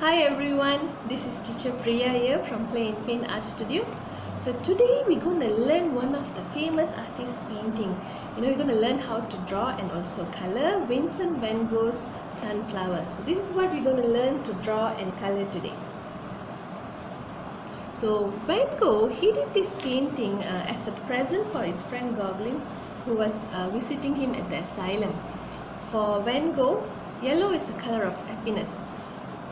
Hi everyone, this is teacher Priya here from Play and Paint Art Studio. So today we're going to learn one of the famous artist's painting. We're going to learn how to draw and also color Vincent van Gogh's Sunflower. So this is what we're going to learn to draw and color today. So Van Gogh, he did this painting as a present for his friend Gogh, who was visiting him at the asylum. For Van Gogh, yellow is the color of happiness.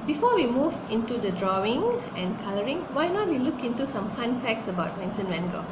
Before we move into the drawing and coloring, why not we look into some fun facts about Vincent van Gogh.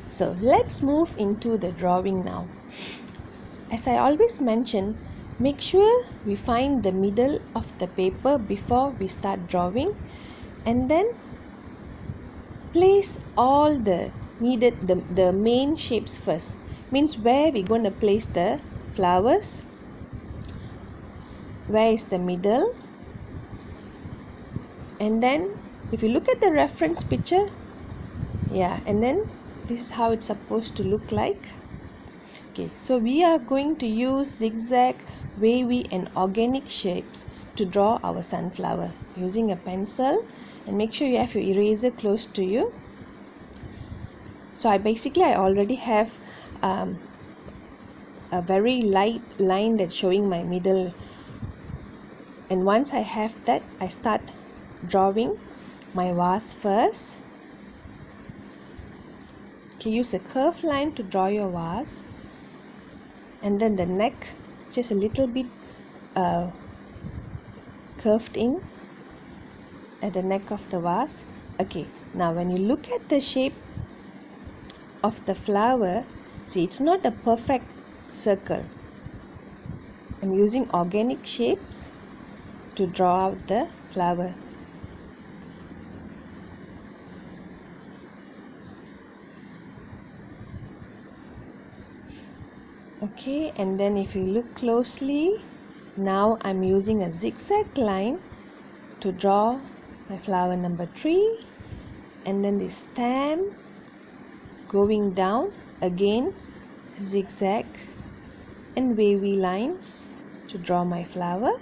So let's move into the drawing now. As I always mention, make sure we find the middle of the paper before we start drawing, and then place all the needed the main shapes first. Means where we're going to place the flowers, where is the middle, and then if you look at the reference picture, and then this is how it's supposed to look like. Okay, so we are going to use zigzag, wavy and organic shapes to draw our sunflower using a pencil, and make sure you have your eraser close to you. So I already have a very light line that's showing my middle, and once I have that, I start drawing my vase first. Okay, use a curved line to draw your vase, and then the neck just a little bit curved in at the neck of the vase. Okay, now when you look at the shape of the flower, see, it's not a perfect circle. I'm using organic shapes to draw out the flower. Okay, and then if you look closely, now I'm using a zigzag line to draw my flower number 3, and then the stem going down, again zigzag and wavy lines to draw my flower,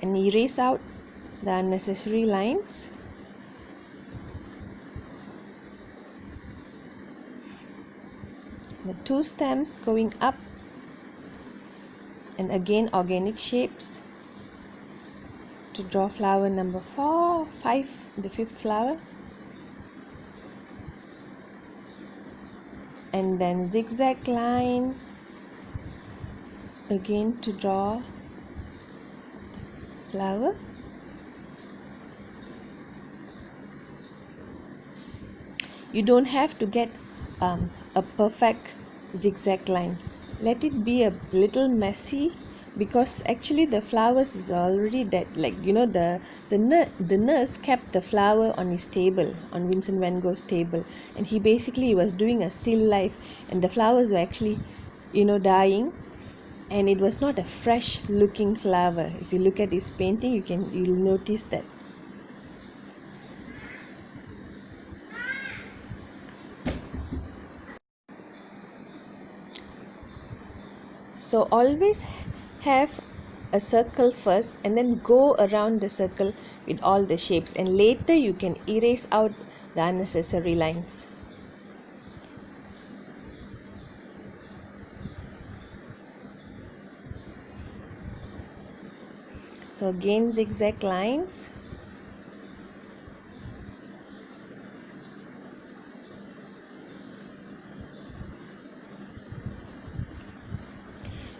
and erase out the unnecessary lines. The 2 stems going up, and again organic shapes to draw flower number 5, the 5th flower, and then zigzag line again to draw flower. You don't have to get a perfect zigzag line. Let it be a little messy, because actually the flowers is already dead. The nurse kept the flower on his table, on Vincent van Gogh's table, and he was doing a still life, and the flowers were actually dying, and it was not a fresh looking flower. If you look at his painting, you'll notice that. So always have a circle first, and then go around the circle with all the shapes, and later you can erase out the unnecessary lines. So again zigzag lines.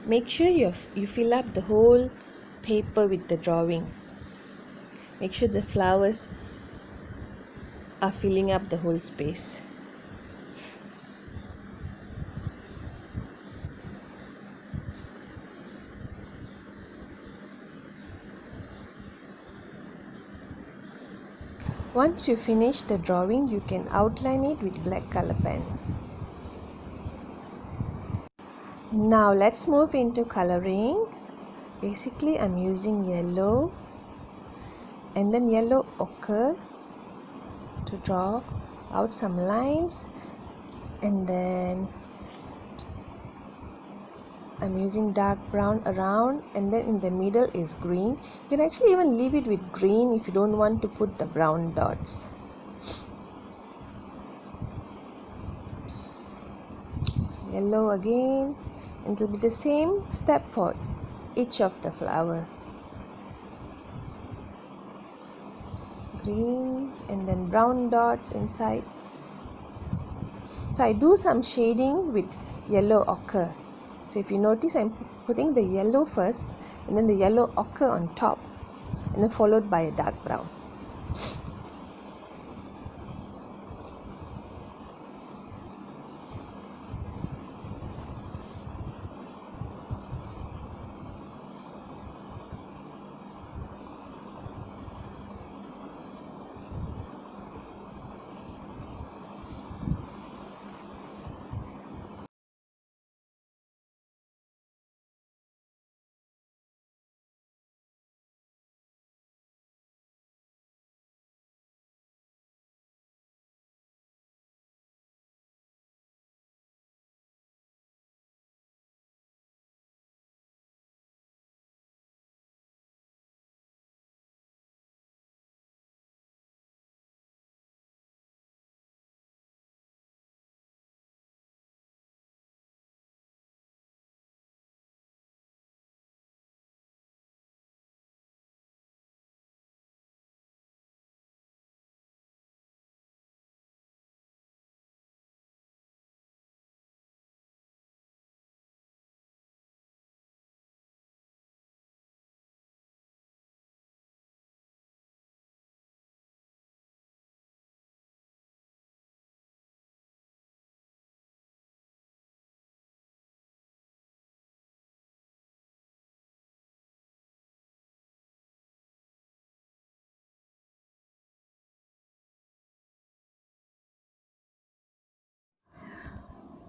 Make sure you fill up the whole paper with the drawing. Make sure the flowers are filling up the whole space. Once you finish the drawing, you can outline it with black color pen. Now let's move into coloring. Basically, I'm using yellow and then yellow ochre to draw out some lines, and then I'm using dark brown around, and then in the middle is green. You can actually even leave it with green if you don't want to put the brown dots. Yellow again, and it will be the same step for each of the flower. Green and then brown dots inside. So I do some shading with yellow ochre. So if you notice, I'm putting the yellow first and then the yellow ochre on top, and then followed by a dark brown.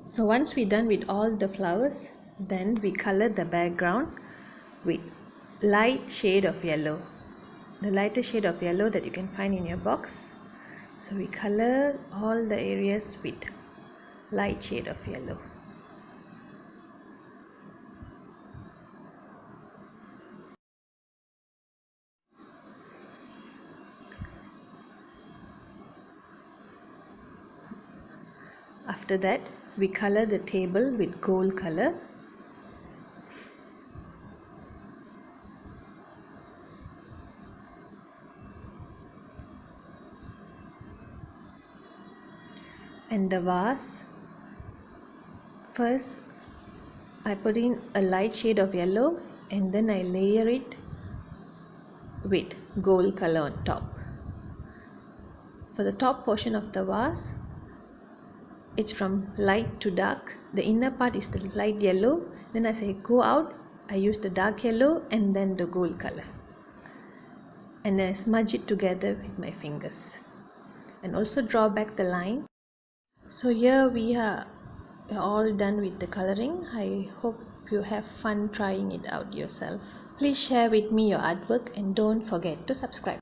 So once we're done with all the flowers, then we color the background with light shade of yellow, the lightest shade of yellow that you can find in your box. So we color all the areas with light shade of yellow. After that, we color the table with gold color. And the vase, first I put in a light shade of yellow and then I layer it with gold color on top. For the top portion of the vase, it's from light to dark. The inner part is the light yellow. Then as I go out, I use the dark yellow and then the gold color. And then I smudge it together with my fingers. And also draw back the line. So here we are all done with the coloring. I hope you have fun trying it out yourself. Please share with me your artwork and don't forget to subscribe.